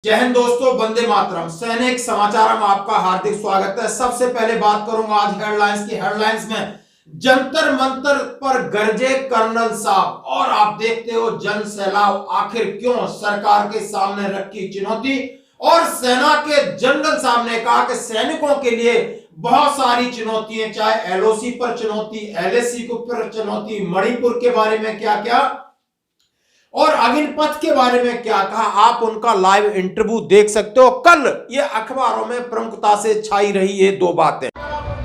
जय हिंद दोस्तों, वंदे मातरम। सैनिक समाचार में आपका हार्दिक स्वागत है। सबसे पहले बात करूंगा आज हेडलाइंस की। हेडलाइंस में जंतर मंतर पर गरजे कर्नल साहब, और आप देखते हो जन सैलाब आखिर क्यों, सरकार के सामने रखी चुनौती। और सेना के जनरल साहब ने कहा कि सैनिकों के लिए बहुत सारी चुनौतियां, चाहे एलओसी पर चुनौती, एलएसी पर चुनौती, मणिपुर के बारे में क्या क्या और अग्निपथ के बारे में क्या कहा, आप उनका लाइव इंटरव्यू देख सकते हो। कल ये अखबारों में प्रमुखता से छाई रही ये दो बातें।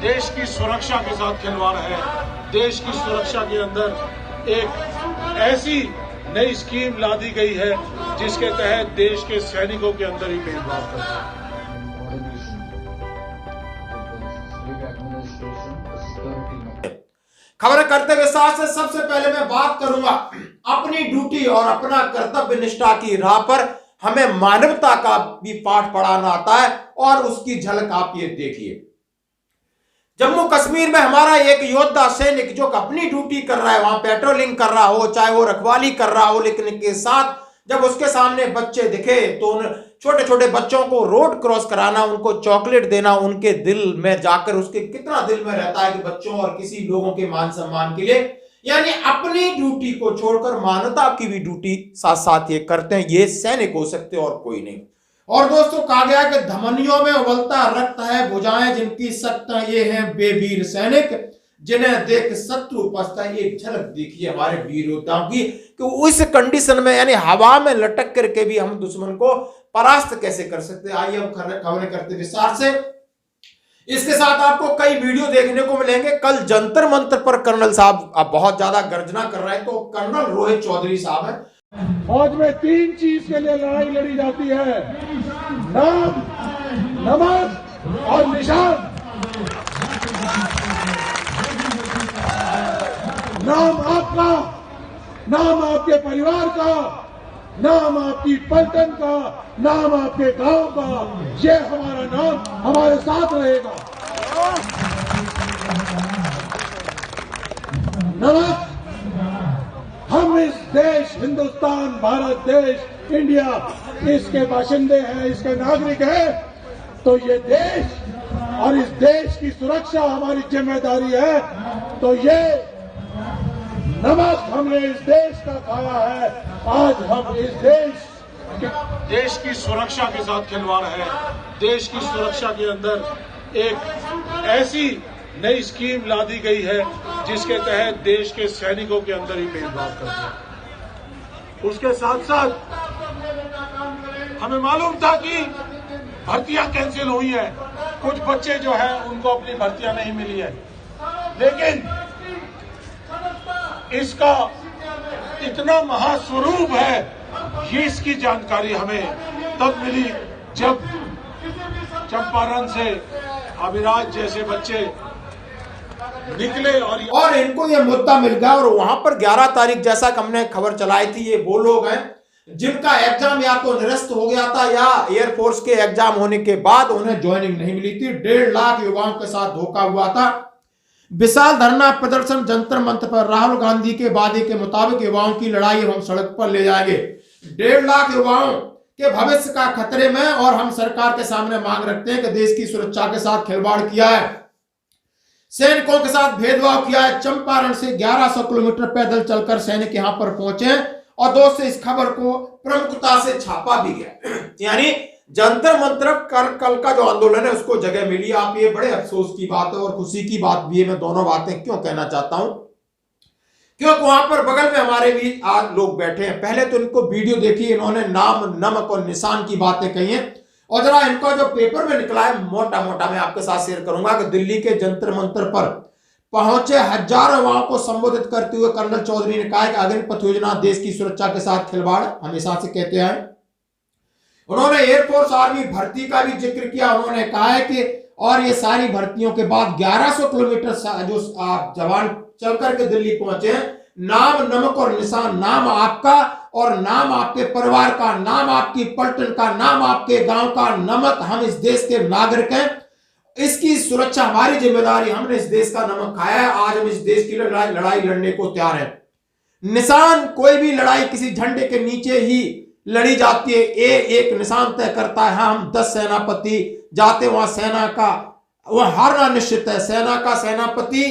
देश की सुरक्षा के साथ खिलवाड़ है। देश की सुरक्षा के अंदर एक ऐसी नई स्कीम ला दी गई है जिसके तहत देश के सैनिकों के अंदर ही भेदभाव करते हैं। खबर करते हुए साथ से सबसे पहले मैं बात करूंगा अपनी ड्यूटी और अपना कर्तव्य निष्ठा की राह पर हमें मानवता का भी पाठ पढ़ाना आता है, और उसकी झलक आप ये देखिए। जम्मू कश्मीर में हमारा एक योद्धा सैनिक जो अपनी ड्यूटी कर रहा है, वहां पेट्रोलिंग कर रहा हो, चाहे वो रखवाली कर रहा हो, लेकिन के साथ जब उसके सामने बच्चे दिखे तो उन छोटे छोटे बच्चों को रोड क्रॉस कराना, उनको चॉकलेट देना, उनके दिल में जाकर उसके कितना दिल में रहता है कि बच्चों और किसी लोगों के मान सम्मान के लिए, यानी अपनी ड्यूटी को छोड़कर मानवता की भी ड्यूटी साथ साथ ये करते हैं। ये सैनिक हो सकते और कोई नहीं। और दोस्तों, कहा गया कि धमनियों में उबलता रक्त है, भुजाएं जिनकी सख्त हैं, ये हैं बेवीर सैनिक, जिन्हें देख शत्रु पछता है। एक झलक देखिए हमारे वीर योद्धाओं की कि उस कंडीशन में, यानी हवा में लटक करके भी हम दुश्मन को परास्त कैसे कर सकते हैं। आइए हम खबरें करते विस्तार से। इसके साथ आपको कई वीडियो देखने को मिलेंगे। कल जंतर मंतर पर कर्नल साहब बहुत ज्यादा गर्जना कर रहे हैं, तो कर्नल रोहित चौधरी साहब है। फौज में तीन चीज के लिए लड़ाई लड़ी जाती है: नाम, नमक और निशान। नाम आपका, नाम आपके परिवार का, नाम आपकी पलटन का, नाम आपके गांव का, ये हमारा नाम हमारे साथ रहेगा। नमक, हम इस देश, हिंदुस्तान, भारत देश, इंडिया, इसके बाशिंदे हैं, इसके नागरिक हैं, तो ये देश और इस देश की सुरक्षा हमारी जिम्मेदारी है। तो ये नमक हमने इस देश का खाया है, आज हम इस देश की सुरक्षा के साथ खिलवाड़ है। देश की सुरक्षा के अंदर एक ऐसी नई स्कीम ला दी गई है जिसके तहत देश के सैनिकों के अंदर ही भेदभाव करते हैं। उसके साथ साथ हमें मालूम था कि भर्तियां कैंसिल हुई है, कुछ बच्चे जो है उनको अपनी भर्तियां नहीं मिली है, लेकिन इसका इतना महास्वरूप है, ये इसकी जानकारी हमें तब मिली जब चंपारण से अभिराज जैसे बच्चे निकले और इनको ये मुद्दा मिल गया। और वहां पर 11 तारीख जैसा कि हमने खबर चलाई थी, ये वो लोग हैं जिनका एग्जाम या तो निरस्त हो गया था या एयरफोर्स के एग्जाम होने के बाद उन्हें ज्वाइनिंग नहीं मिली थी। 1.5 लाख युवाओं के साथ धोखा हुआ था। विशाल धरना प्रदर्शन जंतर मंतर पर, राहुल गांधी के वादे के मुताबिक युवाओं की लड़ाई हम सड़क पर ले जाएंगे। 1.5 लाख युवाओं के भविष्य का खतरे में, और हम सरकार के सामने मांग रखते हैं कि देश की सुरक्षा के साथ खिलवाड़ किया है, सैनिकों के साथ भेदभाव किया है। चंपारण से 1100 किलोमीटर पैदल चलकर सैनिक यहां पर पहुंचे, और दोस्तों इस खबर को प्रमुखता से छापा भी गया। यानी जंतर मंतर कल का जो आंदोलन है उसको जगह मिली। आप ये बड़े अफसोस की बात है और खुशी की बात भी है। मैं दोनों बातें क्यों कहना चाहता हूं, क्योंकि वहां पर बगल में हमारे भी आज लोग बैठे हैं। पहले तो इनको वीडियो देखिए, इन्होंने नाम, नमक और निशान की बातें कही हैं, और जरा इनका जो पेपर में निकला है मोटा मोटा मैं आपके साथ शेयर करूंगा कि दिल्ली के जंतर मंतर पर पहुंचे हजारों युवाओं को संबोधित करते हुए कर्नल चौधरी ने कहा कि अग्निपथ योजना देश की सुरक्षा के साथ खिलवाड़ हमेशा से कहते आए। उन्होंने एयरफोर्स आर्मी भर्ती का भी जिक्र किया। उन्होंने कहा है कि और ये सारी भर्तियों के बाद 1100 किलोमीटर जो जवान चल करके दिल्ली पहुंचे हैं, नाम, नमक और निशान, नाम आपका और नाम आपके परिवार का, नाम आपकी पलटन का, नाम आपके गांव का, नमक हम इस देश के नागरिक हैं, इसकी सुरक्षा हमारी जिम्मेदारी, हमने इस देश का नमक खाया है, आज हम इस देश की लड़ाई लड़ने को तैयार हैं। निशान, कोई भी लड़ाई किसी झंडे के नीचे ही लड़ी जाती है, एक निशान तय करता है, हाँ हम 10 सेनापति जाते वहां, सेना का वह हारना निश्चित है, सेना का सेनापति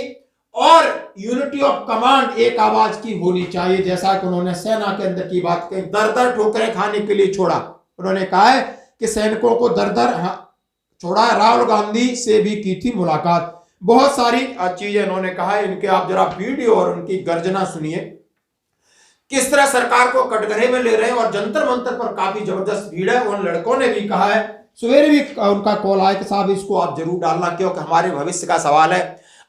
और यूनिटी ऑफ कमांड एक आवाज की होनी चाहिए। जैसा कि उन्होंने सेना के अंदर की बात कही, दर दर ठोकरें खाने के लिए छोड़ा। उन्होंने कहा है कि सैनिकों को दर दर छोड़ा। राहुल गांधी से भी की थी मुलाकात, बहुत सारी चीजें उन्होंने कहा है। इनके आप जरा वीडियो और उनकी गर्जना सुनिए, किस तरह सरकार को कटघरे में ले रहे हैं। और जंतर मंतर पर काफी जबरदस्त भीड़ है। उन लड़कों ने भी कहा है, सवेरे भी उनका कॉल आया कि साहब इसको आप जरूर डालना, क्योंकि हमारे भविष्य का सवाल है।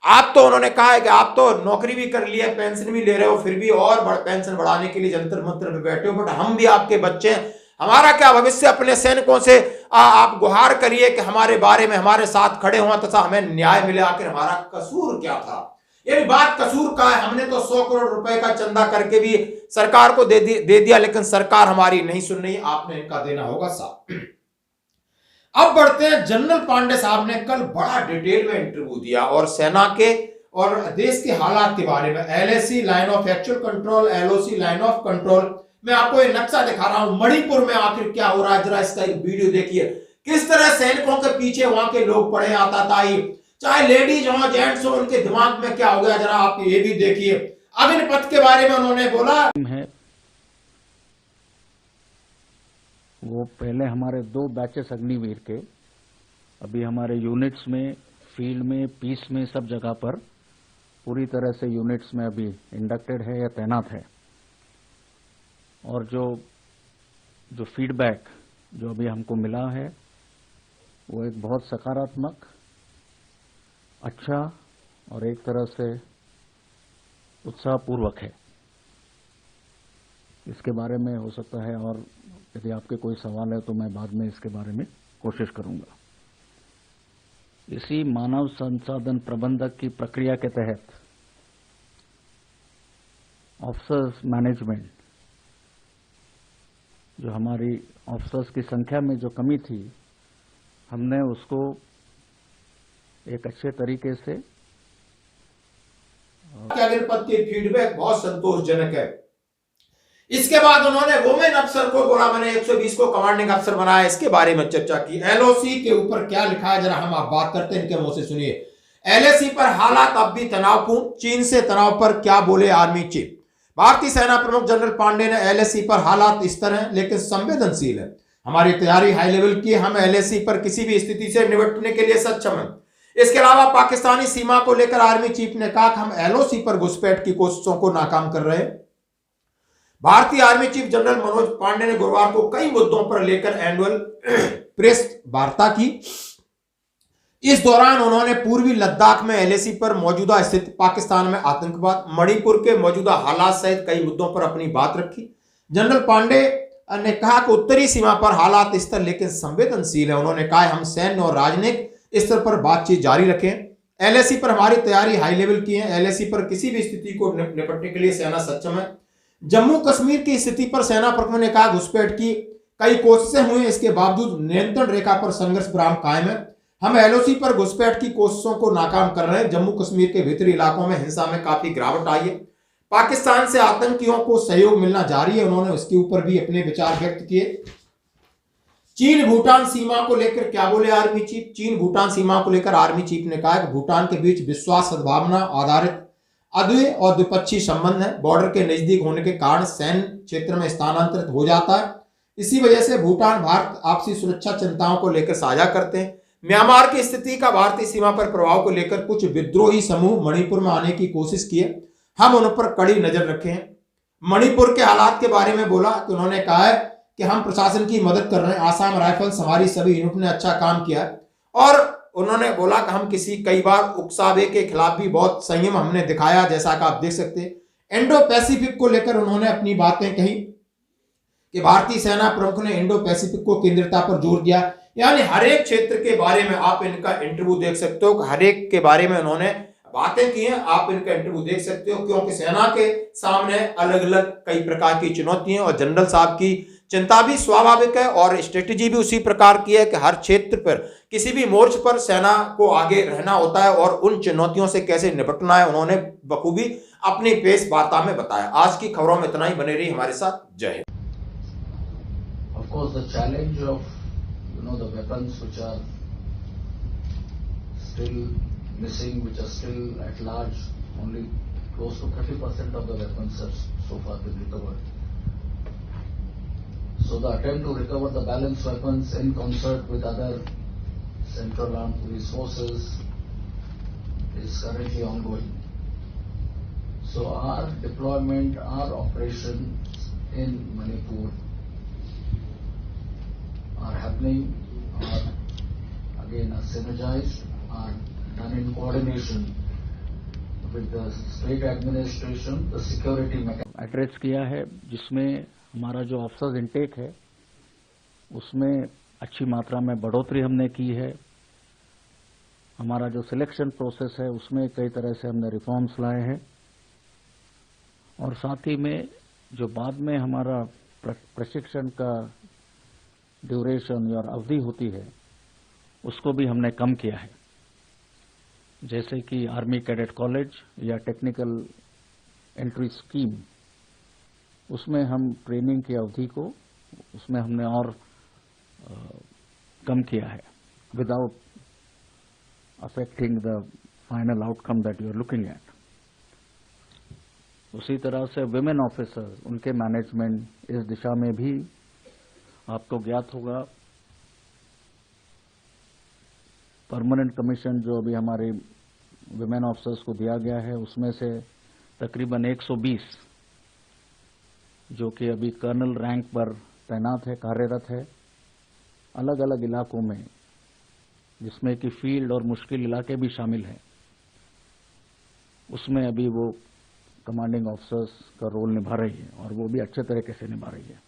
आप तो उन्होंने कहा है कि आप तो नौकरी भी कर लिया, पेंशन भी ले रहे हो, फिर भी और पेंशन बढ़ाने के लिए जंतर मंतर में बैठे हो, बट हम भी आपके बच्चे हैं, हमारा क्या भविष्य। अपने सैनिकों से आप गुहार करिए कि हमारे बारे में हमारे साथ खड़े हों तथा हमें न्याय मिले। आखिर हमारा कसूर क्या था? ये बात कसूर का है। हमने तो 100 करोड़ रुपए का चंदा करके भी सरकार को दे दिया, लेकिन सरकार हमारी नहीं सुन रही। आपने इनका देना होगा साहब। अब बढ़ते हैं, जनरल पांडे साहब ने कल बड़ा डिटेल में इंटरव्यू दिया और सेना के और देश के हालात के बारे में। LAC line of actual control, LOC line of control. मैं आपको ये नक्शा दिखा रहा हूं, मणिपुर में आखिर क्या हो रहा है, जरा इसका एक वीडियो देखिए। किस तरह सैनिकों के पीछे वहां के लोग पड़े, आताताई, चाहे लेडीज हो जेंट्स हो, उनके दिमाग में क्या हो गया, जरा आप ये भी देखिए। अग्निपथ के बारे में उन्होंने बोला है, वो पहले हमारे 2 बैचेस अग्निवीर के अभी हमारे यूनिट्स में, फील्ड में, पीस में, सब जगह पर पूरी तरह से यूनिट्स में अभी इंडक्टेड है या तैनात है। और जो फीडबैक जो अभी हमको मिला है वो एक बहुत सकारात्मक, अच्छा और एक तरह से उत्साहपूर्वक है। इसके बारे में हो सकता है, और यदि आपके कोई सवाल है तो मैं बाद में इसके बारे में कोशिश करूंगा। इसी मानव संसाधन प्रबंधक की प्रक्रिया के तहत ऑफिसर्स मैनेजमेंट, जो हमारी ऑफिसर्स की संख्या में जो कमी थी, हमने उसको एक अच्छे तरीके से अग्निपथ की फीडबैक बहुत संतोषजनक है। इसके बाद उन्होंने वुमेन अफसर को बोला, मैंने 120 को कमांडिंग अफसर बनाया, इसके बारे में चर्चा की। LOC के ऊपर क्या लिखा है जरा हम आप बात करते हैं, इनके मुंह से सुनिए। LAC पर हालात अब भी तनावपूर्ण, चीन से तनाव पर क्या बोले आर्मी चीफ। भारतीय सेना प्रमुख जनरल पांडे ने LAC पर हालात इस तरह है लेकिन संवेदनशील है, हमारी तैयारी हाई लेवल की, हम LAC पर किसी भी स्थिति से निपटने के लिए सक्षम हैं। इसके अलावा पाकिस्तानी सीमा को लेकर आर्मी चीफ ने कहा कि हम LOC पर घुसपैठ की कोशिशों को नाकाम कर रहे हैं। भारतीय army chief general Manoj Pandey ने गुरुवार को कई मुद्दों पर लेकर एनुअल प्रेस वार्ता की। इस दौरान उन्होंने पूर्वी लद्दाख में LAC पर मौजूदा स्थिति, पाकिस्तान में आतंकवाद, मणिपुर के मौजूदा हालात सहित कई मुद्दों पर अपनी बात रखी। जनरल पांडे ने कहा कि उत्तरी सीमा पर हालात स्थिर लेकिन संवेदनशील है। उन्होंने कहा हम सैन्य और राजनीतिक स्तर पर बातचीत जारी रखें। LAC पर हमारी तैयारी हाई लेवल की है, LAC पर किसी भी स्थिति को निपटने के लिए सेना सक्षम है। जम्मू कश्मीर की स्थिति पर सेना प्रमुख ने कहा घुसपैठ की कई कोशिशें हुई, इसके बावजूद नियंत्रण रेखा पर संघर्ष विराम कायम है। हम LOC पर घुसपैठ की कोशिशों को नाकाम कर रहे हैं। जम्मू कश्मीर के भीतरी इलाकों में हिंसा में काफी गिरावट आई है। पाकिस्तान से आतंकियों को सहयोग मिलना जारी है। उन्होंने उसके ऊपर भी अपने विचार व्यक्त किए। चीन भूटान सीमा को लेकर क्या बोले आर्मी चीफ। चीन भूटान सीमा को लेकर आर्मी चीफ ने कहा कि भूटान के बीच विश्वास, सद्भावना आधारित अद्वैय और द्विपक्षीय संबंध है। बॉर्डर के नजदीक होने के कारण सैन्य क्षेत्र में स्थानांतरित हो जाता है। इसी वजह से भूटान भारत आपसी सुरक्षा चिंताओं को लेकर साझा करते हैं। म्यांमार की स्थिति का भारतीय सीमा पर प्रभाव को लेकर कुछ विद्रोही समूह मणिपुर में आने की कोशिश की है, हम उन पर कड़ी नजर रखे हैं। मणिपुर के हालात के बारे में बोला कि उन्होंने कहा है कि हम प्रशासन की मदद कर रहे हैं। आसाम राइफल्स हमारी सभी यूनिट ने अच्छा काम किया है। और उन्होंने बोला कि हम कई बार उकसावे के खिलाफ भी बहुत संयम हमने दिखाया, जैसा कि आप देख सकते हैं। इंडो पैसिफिक को लेकर उन्होंने अपनी बातें कही कि भारतीय सेना प्रमुख ने इंडो पैसिफिक को केंद्रीयता पर जोर दिया। यानी हर एक क्षेत्र के बारे में आप इनका इंटरव्यू देख सकते हो, हर एक के बारे में उन्होंने बातें की हैं, आप इनका इंटरव्यू देख सकते हो। क्योंकि सेना के सामने अलग अलग कई प्रकार की चुनौतियां, और जनरल साहब की चिंता भी स्वाभाविक है और स्ट्रेटेजी भी उसी प्रकार की है कि हर क्षेत्र पर किसी भी मोर्च पर सेना को आगे रहना होता है और उन चुनौतियों से कैसे निपटना है उन्होंने बखूबी अपनी प्रेस वार्ता में बताया। आज की खबरों में इतना ही, बने रही हमारे साथ। जय Hind. course, the challenge of, the weapons which are still missing, which are still at large, only close to 30% of the weapons have so far been recovered. So the attempt to recover the balance weapons in concert with other Central Armed Police Forces is currently ongoing. So our deployment, our operations in Manipur are happening, are synergized, are done in coordination with the state administration, the security mechanism. Address किया है जिसमें हमारा जो officers intake है उसमें अच्छी मात्रा में बढ़ोतरी हमने की है। हमारा जो सिलेक्शन प्रोसेस है उसमें कई तरह से हमने रिफॉर्म्स लाए हैं और साथ ही में जो बाद में हमारा प्रशिक्षण का ड्यूरेशन और अवधि होती है उसको भी हमने कम किया है। जैसे कि आर्मी कैडेट कॉलेज या टेक्निकल एंट्री स्कीम, उसमें हम ट्रेनिंग की अवधि को उसमें हमने और कम किया है without affecting the final outcome that you are looking at. उसी तरह से विमेन ऑफिसर्स, उनके मैनेजमेंट, इस दिशा में भी आपको ज्ञात होगा परमानेंट कमीशन जो अभी हमारे विमेन ऑफिसर्स को दिया गया है उसमें से तकरीबन 120 जो कि अभी कर्नल रैंक पर तैनात है, कार्यरत है अलग अलग इलाकों में, जिसमें कि फील्ड और मुश्किल इलाके भी शामिल हैं। उसमें अभी वो कमांडिंग ऑफिसर्स का रोल निभा रही है और वो भी अच्छे तरीके से निभा रही है।